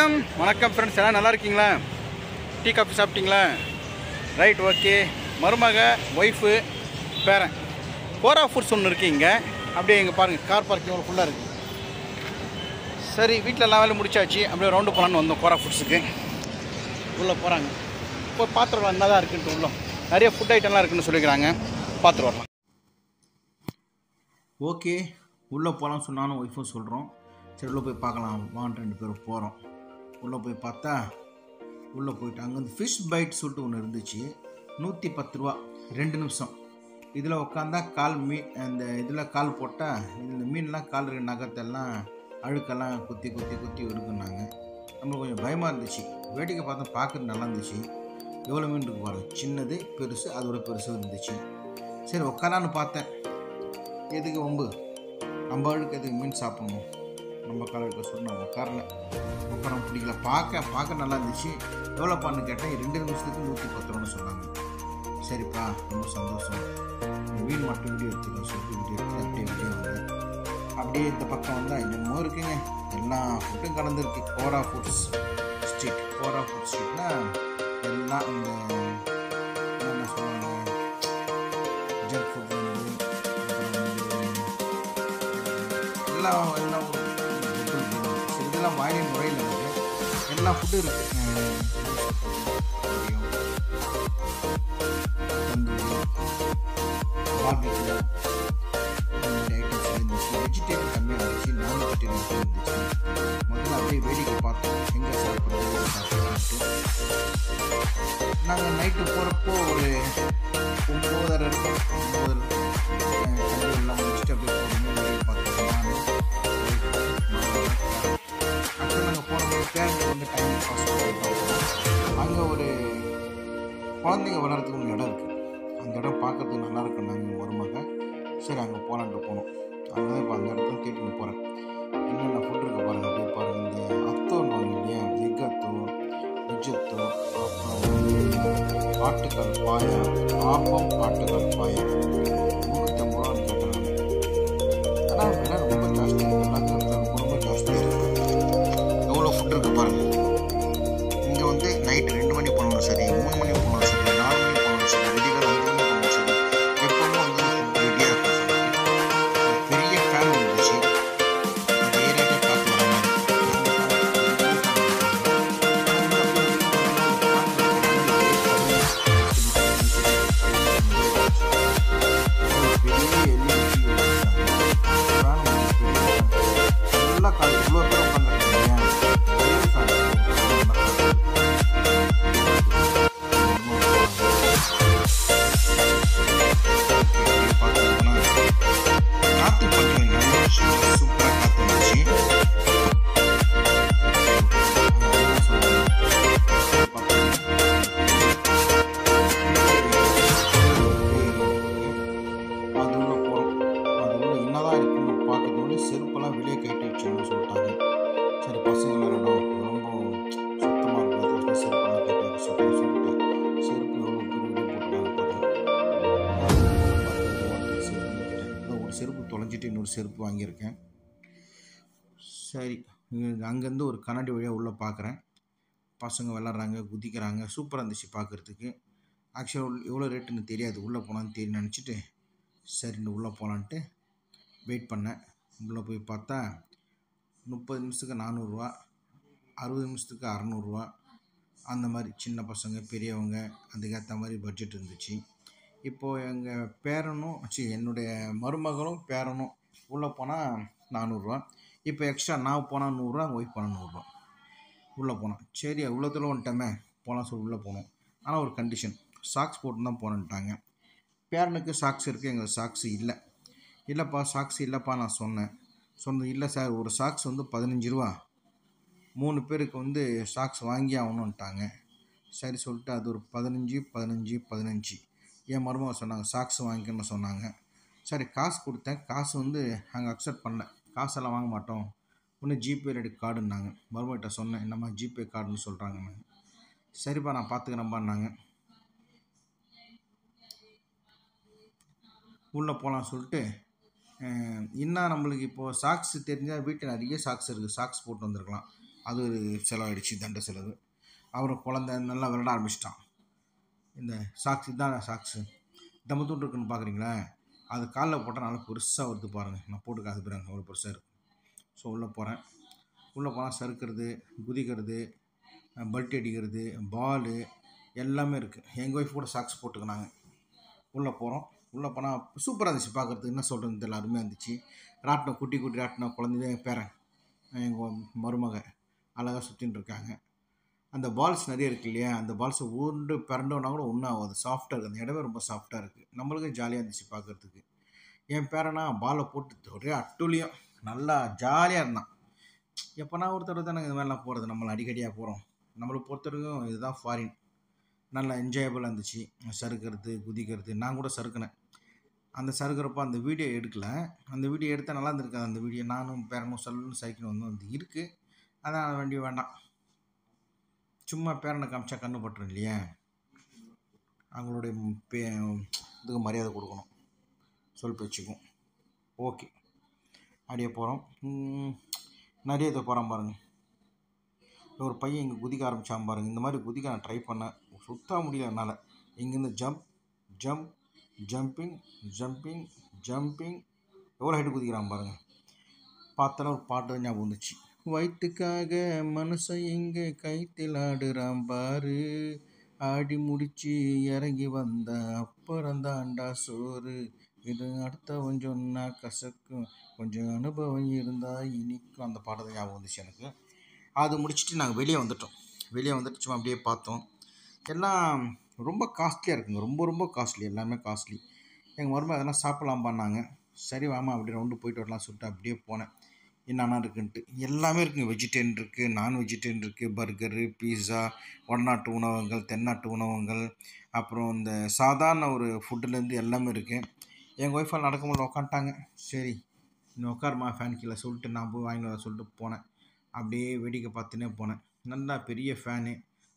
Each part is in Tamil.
வணக்கம் ஃப்ரெண்ட்ஸ், எல்லாம் நல்லா இருக்கீங்களா? டீ காஃபி சாப்பிட்டீங்களா? Right, okay. மருமக, ஒய்ஃபு, பேரன் கோரா ஃபுட்ஸ் ஒன்று இருக்குது இங்கே. அப்படியே இங்கே பாருங்கள், கார் பார்க்கிங் ஒரு ஃபுல்லாக இருக்குது. சரி, வீட்டில் எல்லாம் வேலை முடிச்சாச்சு. அப்படியே ரவுண்டு போகலான்னு வந்தோம் கோரா ஃபுட்ஸுக்கு. உள்ளே போகிறாங்க. இப்போ பாத்திரம் என்ன தான் இருக்குன்ட்டு உள்ளே நிறைய ஃபுட் ஐட்டம்லாம் இருக்குதுன்னு சொல்லிக்கிறாங்க. பார்த்துட்டு வரலாம். ஓகே, உள்ளே போகலான்னு சொன்னாலும் ஒய்ஃபும் சொல்கிறோம். சரி, உள்ளே போய் பார்க்கலாம் வான்னு 2 பேரும் போகிறோம். உள்ளே போய் பார்த்தா, உள்ளே போயிட்டு அங்கே வந்து ஃபிஷ் பைட் சொல்லிட்டு ஒன்று இருந்துச்சு. 110 ரூபா, 2 நிமிஷம். இதில் உட்காந்தா கால் அந்த இதில் கால் போட்டால் இந்த மீன்லாம் கால் இருக்க நகத்தெல்லாம் அழுக்கெல்லாம் குத்தி எடுக்குனாங்க. நம்மளுக்கு கொஞ்சம் பயமாக இருந்துச்சு. வேடிக்கை பார்த்தா பார்க்குறது நல்லா இருந்துச்சு. எவ்வளோ மீன் இருக்கு பாருங்க, சின்னது பெருசு, அதோட பெருசு இருந்துச்சு. சரி, உட்காரான்னு பார்த்தேன். எதுக்கு வம்பு, நம்ம அழுக்கு எதுக்கு மீன் சாப்பிடணும், நம்ம கால இருக்க சொல்லி நான் உட்கார பிடிக்கல. பார்க்க நல்லா இருந்துச்சு. எவ்வளோப்பான்னு கேட்டேன். 2 நிமிஷத்துக்கு 110 ரூபான்னு சொன்னாங்க. சரிப்பா, ரொம்ப சந்தோஷம், மீன் மட்டும் வீடியோ எடுத்துக்கணும் சொல்லிட்டு வீடியோ எடுத்து அப்படியே இந்த பக்கம் வந்தால் இன்னமும் இருக்குங்க. எல்லா ஃபுட்டும் கலந்துருக்கு. கோரா ஃபுட்ஸ் ஸ்ட்ரீட்னா எல்லாம் இந்த என்ன சொல்லுவாங்க, ஜங்க் ஃபுட் எல்லாம் இதெல்லாம் வாயிலை முறையில் இருக்குது. எல்லா ஃபுட்டும் இருக்குது. தந்தூரி, பார்பிக்யூ, இந்த ஐட்டம்ஸ் இருந்துச்சு. வெஜிடேரியன் கம்மியாக இருந்துச்சு, நான் வெஜிடேரியன் இருந்துச்சு. முதல்ல அப்படியே வேடிக்கை பார்த்தோம், எங்கே சாப்பிட்றது. நாங்கள் நைட்டு போகிறப்போ ஒரு 9:30 இருக்கும். 9:30 எல்லாம் முடிச்சுட்டு அப்படியே போகணும் வேடிக்கை பார்த்தோம். நாங்கள் போனோம். பேரண்ட்ஸ் வந்து டைம் பாஸ் பண்ணிட்டோம். அங்கே ஒரு குழந்தைங்க விளையாடுறதுக்கு ஒரு இடம் இருக்குது. அந்த இடம் பார்க்கறதுக்கு நல்லா இருக்கும். நாங்கள் மருமக சரி அங்கே போகலான்ட்டு போனோம். அங்கே தான் இப்போ அந்த இடத்துல தேடின்னு போகிறேன். என்னென்ன ஃபுட் இருக்குது பாருங்கள். அப்படியே பாருங்கள், இந்த அத்தோன்னு வாங்க இல்லையா, எக் அத்தோ, வெஜ் அத்தோ, அப்புறம் ஆட்டுக்கால் பாயா, ஆப்பம் ஆட்டுக்கால் பாயா 350 ரூபான்னு கேட்டேன். ஆனால் விலை ரொம்ப ஜாஸ்தி, எல்லாத்தையும் ரொம்ப ஜாஸ்தியாக இருக்குது. எவ்வளோ ஃபுட் இருக்குது பாருங்கள். இங்கே வந்து நைட்டு 2 மணி போனாலும் சரி, 3 மணி போனாலும் சரி, 4 மணி போனாலும் சரி, விடிகாலம் 5 மணி போனாலும் சரி, எப்பவும் வந்து ஃபுட் ரெடியாக இருக்கும். ஒரு பெரிய ஃபேன் இருந்துச்சு. அந்த ஏரியாவே பார்த்து வர மாதிரி. செருப்பெல்லாம் வெளியே கட்டி வச்சுன்னு சொல்லிட்டாங்க. சரி, பசங்க விளையாடும், ரொம்ப சுத்தமாக இருக்கும், செருப்பெல்லாம் கட்டி வச்சு சொல்லிட்டு செருப்பு எவ்வளோ பேர் வெளியே போட்டுருக்காங்க. ஒரு செருப்பு தொலைஞ்சிட்டு இன்னொரு செருப்பு வாங்கியிருக்கேன். சரி, அங்கேருந்து ஒரு கண்ணாடி வழியாக உள்ளே பார்க்குறேன். பசங்க விளாட்றாங்க, குதிக்கிறாங்க. சூப்பராக இருந்துச்சு பார்க்குறதுக்கு. ஆக்சுவலாக எவ்வளோ ரேட்டுன்னு தெரியாது. உள்ளே போனான்னு தெரியும் நினச்சிட்டு சரின்னு உள்ளே போகலான்ட்டு வெயிட் பண்ணேன். உள்ளே போய் பார்த்தா 30 நிமிஷத்துக்கு 400 ரூபா, 60 நிமிஷத்துக்கு 600 ரூபா. அந்த மாதிரி சின்ன பசங்க பெரியவங்க அதுக்கேற்ற மாதிரி பட்ஜெட் இருந்துச்சு. இப்போது எங்கள் பேரனும் என்னுடைய மருமகளும் பேரனும் உள்ளே போனால் 400 ரூபா. இப்போ எக்ஸ்ட்ரா நான் போனால் 100 ரூபா, ஒய்ஃப் போனால் 100 ரூபா. உள்ளே போனோம். சரி, உள்ளத்தில் வந்துட்டோமே போகலாம் சொல்லி உள்ளே போனோம். ஆனால் ஒரு கண்டிஷன், சாக்ஸ் போட்டு தான் போனேன்ட்டாங்க. பேரனுக்கு சாக்ஸ் இருக்குது, எங்களுக்கு சாக்ஸ் இல்லை. இல்லைப்பா சாக்ஸ் இல்லைப்பா நான் சொன்னது இல்லை சார், ஒரு சாக்ஸ் வந்து 15 ரூபா, 3 பேருக்கு வந்து சாக்ஸ் வாங்கி ஆகணுன்ட்டாங்க. சரி சொல்லிட்டு அது ஒரு 15 என் மருமக சொன்னாங்க சாக்ஸ் வாங்கிக்கணும்னு சொன்னாங்க. சரி, காசு கொடுத்தேன். காசு வந்து அங்கே அக்செப்ட் பண்ணல. காசெல்லாம் வாங்க மாட்டோம், ஒன்று ஜிபே ரெடி கார்டுன்னாங்க. மருமகிட்ட சொன்னேன், என்னம்மா ஜிபே கார்டுன்னு சொல்கிறாங்கன்னு. சரிப்பா நான் பார்த்துக்கிறேன்ப்பான்னாங்க. உள்ளே போகலான்னு சொல்லிட்டு இன்னும் நம்மளுக்கு இப்போது சாக்ஸ் தெரிஞ்சால் வீட்டில் நிறைய சாக்ஸ் இருக்குது, சாக்ஸ் போட்டு வந்திருக்கலாம். அது ஒரு செலவாயிடுச்சு, தண்ட செலவு. அப்புறம் குழந்தை நல்லா விளையாட ஆரம்பிச்சிட்டான். இந்த சாக்ஸ் இதான் சாக்ஸு தம்மத்தூண்டு இருக்குன்னு பார்க்குறீங்களா, அது காலில் போட்டால் நல்லா பெருசாக வருது பாருங்கள். நான் போட்டு காசுப்புறேன், அவ்வளோ பெருசாக இருக்குது. ஸோ உள்ளே போகிறேன். உள்ளே போனால் சறுக்கிறது, குதிக்கிறது, பல்ட்டி அடிக்கிறது, பாலு எல்லாமே இருக்குது. எங்கள் ஒய்ஃப் கூட சாக்ஸ் போட்டுக்கினாங்க. உள்ளே போகிறோம். உள்ளே போனால் சூப்பராக இருந்துச்சு பார்க்குறதுக்கு. என்ன சொல்கிறதுன்னு தெரியல, அருமையாக இருந்துச்சு. ராட்டினம், குட்டி குட்டி ராட்டினம், குழந்தைங்க, என் பேரன், எங்கள் மருமக அழகாக சுற்றின்னு இருக்காங்க. அந்த பால்ஸ் நிறைய இருக்குது இல்லையா, அந்த பால்ஸை ஊண்டு பிறண்டோன்னா கூட ஒன்றும் ஆகாது, சாஃப்டாக இருக்குது. அந்த இடமே ரொம்ப சாஃப்டாக இருக்குது. நம்மளுக்கும் ஜாலியாக இருந்துச்சு பார்க்குறதுக்கு. என் பேரனா பாலை போட்டு ஒரே அட்டுலியம் நல்லா ஜாலியாக இருந்தான். எப்போனா ஒரு தடவை தானே இது மாதிரிலாம் போகிறது, நம்மளை அடிக்கடியாக போகிறோம். நம்மளை பொறுத்தவரைக்கும் இதுதான் ஃபாரின். நல்லா என்ஜாயபுளாக இருந்துச்சு. சறுக்கிறது, குதிக்கிறது. நான் கூட சறுக்கினேன். அந்த சறுக்கிறப்போ அந்த வீடியோ எடுக்கல. அந்த வீடியோ எடுத்தால் நல்லா இருந்திருக்காது. அந்த வீடியோ நானும் பேரனும் சல்லுன்னு சைக்கிள் வந்து இருக்குது. அதான் வண்டி வேண்டாம். சும்மா பேரனை காமிச்சா கண்ணு பட்டுரும் இல்லையா, அவங்களுடைய இதுக்கு மரியாதை கொடுக்கணும், சொல் பேச்சுக்கும். ஓகே, அப்படியே போகிறோம். நிறைய இதை போகிறான் பாருங்கள். ஒரு பையன் இங்கே குதிக்க ஆரம்பித்தான் பாருங்கள். இந்த மாதிரி குதிக்க நான் ட்ரை பண்ணேன், சுத்தமாக முடியல என்னால். இங்கேருந்து ஜம்பிங் எவ்வளோ ஹைட்டு குதிக்கிறான் பாருங்கள். பார்த்தாலும் ஒரு பாட்டு ஞாபகம் வந்துச்சு. வயிற்றுக்காக மனுஷன் இங்கே கைத்தில் ஆடுறான் பாரு, ஆடி முடிச்சு இறங்கி வந்த அப்புறம் தாண்டா சோறு, இது அடுத்தவன் சொன்னா கசக்கும், கொஞ்சம் அனுபவம் இருந்தால் இனிக்கும். அந்த பாட்டை தான் ஞாபகம் வந்துச்சு எனக்கு. அது முடிச்சுட்டு நாங்கள் வெளியே வந்துட்டு சும்மா அப்படியே பார்த்தோம். எல்லாம் ரொம்ப காஸ்ட்லியாக இருக்குங்க, ரொம்ப காஸ்ட்லி, எல்லாமே காஸ்ட்லி. எங்கள் மருமக அதெல்லாம் சாப்பிட்லாம் பண்ணாங்க. சரி வாமா அப்படி ரவுண்டு போயிட்டு வரலாம் சொல்லிட்டு அப்படியே போனேன். என்னென்னா இருக்குன்ட்டு எல்லாமே இருக்குங்க. வெஜிடேரியன் இருக்குது, நான் வெஜிடேரியன் இருக்குது, பர்கரு, பீஸா, வடநாட்டு உணவகங்கள், தென்னாட்டு உணவகங்கள், அப்புறம் இந்த சாதாரண ஒரு ஃபுட்டுலேருந்து எல்லாமே இருக்குது. எங்கள் ஒய்ஃபால் நடக்க முடியல, உட்காந்துட்டாங்க. சரி இன்னும் உட்காருமா ஃபேன் கீழே சொல்லிட்டு நான் போய் வாங்கிட்டு வர சொல்லிட்டு போனேன். அப்படியே வேடிக்கை பார்த்துனே போனேன். நல்லா பெரிய ஃபேனு,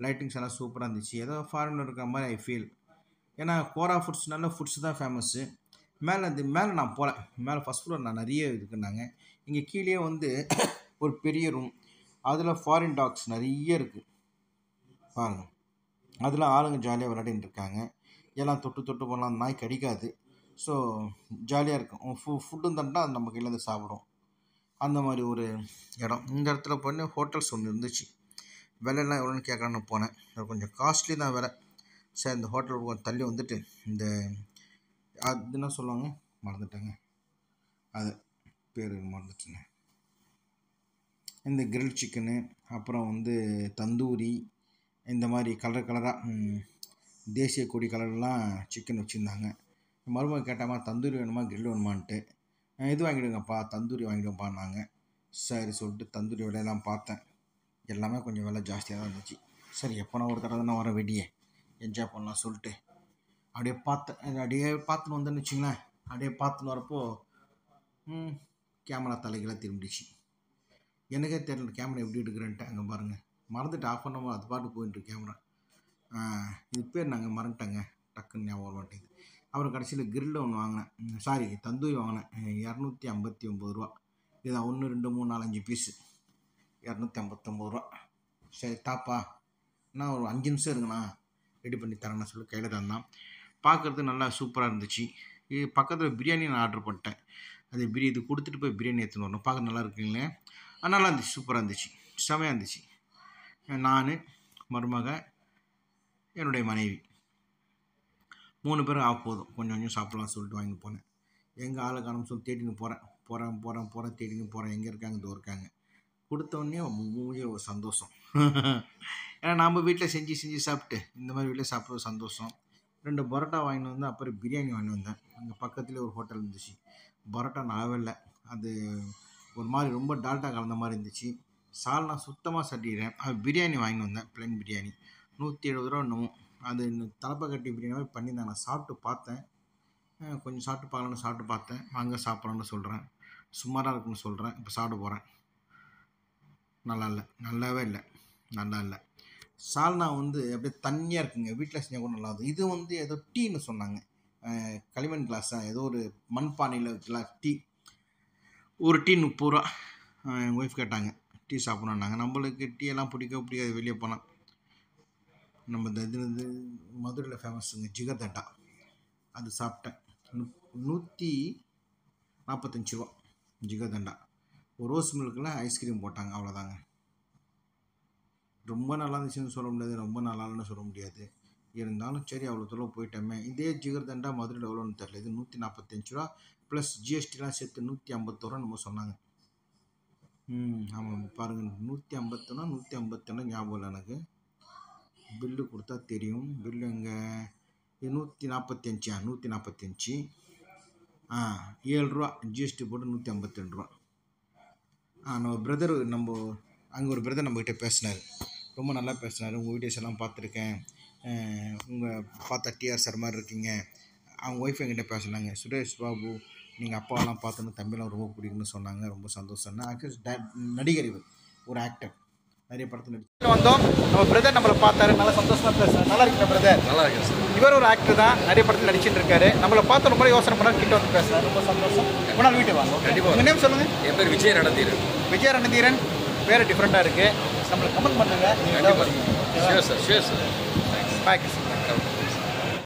லைட்டிங்ஸ் எல்லாம் சூப்பராக இருந்துச்சு. ஏதோ ஃபாரினில் இருக்கிற மாதிரி ஐ ஃபீல். ஏன்னா கோரா ஃபுட்ஸ் நல்ல ஃபுட்ஸ் தான் ஃபேமஸ்ஸு. மேலே நான் போகல. மேலே ஃபஸ்ட் ஃப்ளோர் நான் நிறைய இருக்குன்னாங்க. இங்கே கீழே வந்து ஒரு பெரிய ரூம், அதில் ஃபாரின் டாக்ஸ் நிறைய இருக்குது பாருங்கள். அதில் ஆளுங்க ஜாலியாக விளையாடின்னு இருக்காங்க. எல்லாம் தொட்டு போகலாம், நாய் கடிக்காது. ஸோ ஜாலியாக இருக்கும். ஃபுட்டும் தண்டா அது நம்ம கையிலேருந்து சாப்பிடும். அந்த மாதிரி ஒரு இடம். இந்த இடத்துல போய் ஹோட்டல்ஸ் ஒன்று இருந்துச்சு. விலையெல்லாம் எவ்வளோன்னு கேட்கலான்னு போனேன். அது கொஞ்சம் காஸ்ட்லி தான் விலை. சரி இந்த ஹோட்டலுக்கு கொஞ்சம் தள்ளி வந்துட்டு இந்த அது என்ன சொல்லுவாங்க மறந்துட்டேங்க, அது பேர் மறந்துட்டேங்க. இந்த கிரில் சிக்கனு, அப்புறம் வந்து தந்தூரி, இந்த மாதிரி கலராக தேசிய கொடி கலர்லாம் சிக்கன் வச்சுருந்தாங்க. மருமக கேட்டாமா தந்தூரி வேணுமா கிரில் வேணுமான்ட்டு. இது வாங்கிடுங்கப்பா, தந்தூரி வாங்கிடுங்கப்பான்னாங்க. சரி சொல்லிட்டு தந்தூரி விலையெல்லாம் பார்த்தேன். எல்லாமே கொஞ்சம் விலை ஜாஸ்தியாக தான் இருந்துச்சு. சரி எப்போனா ஒரு தடவை தான் வர வெடியே என்ஜாய் பண்ணலாம் சொல்லிட்டு அப்படியே பார்த்துன்னு வந்தேன்னு வச்சுங்களேன். அப்படியே பார்த்துன்னு வரப்போ கேமரா தலைகளாக திரும்பிடுச்சு. எனக்கே தெரியல கேமரா எப்படி எடுக்கிறேன்ட்டு. அங்கே பாருங்கள், மறந்துட்டு ஆஃப் பண்ணாமல் அது பாட்டு போயிட்டு கேமரா. இது பேர் நாங்கள் மறந்துட்டேங்க, டக்குன்னு ஞாபகம் வர மாட்டேங்குது. அப்புறம் கடைசியில் கிரில் ஒன்று வாங்கினேன், தந்தூரி வாங்கினேன். 259 ரூபா. இதுதான் 1 2 3 4 5 பீஸு 259 ரூபா. சரி தாப்பா, நான் ஒரு 5 நிமிஷம் இருங்கண்ணா ரெடி பண்ணி தரேன்னு சொல்லி கையில் தந்தான். பார்க்குறது நல்லா சூப்பராக இருந்துச்சு. இது பக்கத்தில் பிரியாணி நான் ஆர்டர் பண்ணிட்டேன். அது இது கொடுத்துட்டு போய் பிரியாணி எடுத்துன்னு வரணும். பார்க்க நல்லா இருக்குங்களே. நல்லா இருந்துச்சு, சூப்பராக இருந்துச்சு, செமையாக இருந்துச்சு. நான், மருமக, என்னுடைய மனைவி 3 பேரும் போதும், கொஞ்சம் சாப்பிட்லாம் சொல்லிட்டு வாங்கி போனேன். எங்கள் ஆளை காணும் சொல்லி தேடின்னு போகிறேன் தேடின்னு போகிறேன். எங்கே இருக்காங்க, இதோ இருக்காங்க. கொடுத்தோடனே மூஞ்சி ஒரு சந்தோஷம். ஏன்னா நம்ம வீட்டில் செஞ்சு சாப்பிட்டு இந்த மாதிரி வீட்டில் சாப்பிட்றது சந்தோஷம். 2 பரோட்டா வாங்கிட்டு வந்தேன். அப்புறம் பிரியாணி வாங்கிட்டு வந்தேன். அங்கே பக்கத்துலேயே ஒரு ஹோட்டல் இருந்துச்சு. பரோட்டா நல்லாவே இல்லை, அது ஒரு மாதிரி ரொம்ப டால்டா கலந்த மாதிரி இருந்துச்சு. சால்னா சுத்தமாக சட்டிடுறேன். அது பிரியாணி வாங்கிட்டு வந்தேன், ப்ளைன் பிரியாணி 170 ரூபா என்னமோ. அது தலப்பை கட்டி பிரியாணி மாதிரி பண்ணியிருந்தேன். நான் சாப்பிட்டு பார்த்தேன், கொஞ்சம் சாப்பிட்டு பார்க்கலான்னு சாப்பிட்டு பார்த்தேன். வாங்க சாப்பிட்லான்னு சொல்கிறேன், சுமாராக இருக்குன்னு சொல்கிறேன். இப்போ சாப்பிட போகிறேன். நல்லாவே இல்லை. சால்னா வந்து அப்படியே தண்ணியாக இருக்குங்க. வீட்டில் செஞ்சால் கூட நல்லா இருக்கும். இது வந்து ஏதோ டீன்னு சொன்னாங்க, களிமண் கிளாஸாக ஏதோ ஒரு மண்பானையில் கிளாஸ் டீ. ஒரு டீ 30 ரூபா. எங்கள் ஒய்ஃப் கேட்டாங்க டீ சாப்பிட்ணுன்னாங்க. நம்மளுக்கு டீ எல்லாம் பிடிக்காது. வெளியே போனால் நம்ம இந்த இது மதுரையில் ஃபேமஸுங்க ஜிகர்தண்டா, அது சாப்பிட்டேன். 145 ரூபா ஜிகர்தண்டா. ஒரு ரோஸ் மில்கில் ஐஸ்கிரீம் போட்டாங்க, அவ்வளோதாங்க. ரொம்ப நல்லா இருந்துச்சுன்னு சொல்ல முடியாது, ரொம்ப நல்லான்னு சொல்ல முடியாது. இருந்தாலும் சரி, அவ்வளோ தூரம் போயிட்டோமே. இதே ஜிகர்தண்டா மதுரையில் எவ்வளோன்னு தெரியல. இது 145 ரூபா ப்ளஸ் ஜிஎஸ்டிலாம் சேர்த்து 151 ரூபா நம்ம சொன்னாங்க. ஆமாம் பாருங்கள், 151 151 ஞாபகம் இல்லை எனக்கு. பில்லு கொடுத்தா தெரியும். பில்லு எங்கே? 145 145 7 ரூபா ஜிஎஸ்டி போட்டு 152 ரூபா. நம்ம பிரதர் அங்கே ஒரு பிரதர் நம்மக்கிட்ட பேசினார், ரொம்ப நல்லா பேசினார். உங்கள் வீடியோஸ் எல்லாம் பார்த்துருக்கேன், உங்கள் பார்த்தா டிஆர் சார் மாதிரி இருக்கீங்க. அவங்க ஒய்ஃப் என்கிட்ட பேசினாங்க, சுரேஷ் பாபு நீங்கள் அப்பாவெல்லாம் பார்த்தோன்னு தம்பிலாம் ரொம்ப பிடிக்குன்னு சொன்னாங்க. ரொம்ப சந்தோஷம். நடிகர், இவர் ஒரு ஆக்டர், நிறைய படத்தில் நடிச்சு வந்தோம். நம்ம பிரதர் நம்மளை பார்த்தாரு, நல்லா சந்தோஷமாக பேசுகிறார். நல்லா இருக்கிற பிரதர்? நல்லா இருக்கு சார். இவர் ஒரு ஆக்டர் தான், நிறைய படத்தில் நடிச்சுட்டு இருக்காரு. நம்மளை பார்த்து ரொம்ப யோசனை பண்ணால் கிட்ட வந்து பேசுகிறார். ரொம்ப சந்தோஷம். ஒரு நாள் வீட்டு வாங்க. கண்டிப்பாக. உங்கள் நேம் சொல்லுங்கள். என் பேர் விஜய ரணதீரன். விஜய ரணதீரன் பேர் டிஃப்ரெண்ட்டாக இருக்குது. நம்மளுக்கு கமெண்ட் பண்ணுங்கள். Sure sir. பாய்.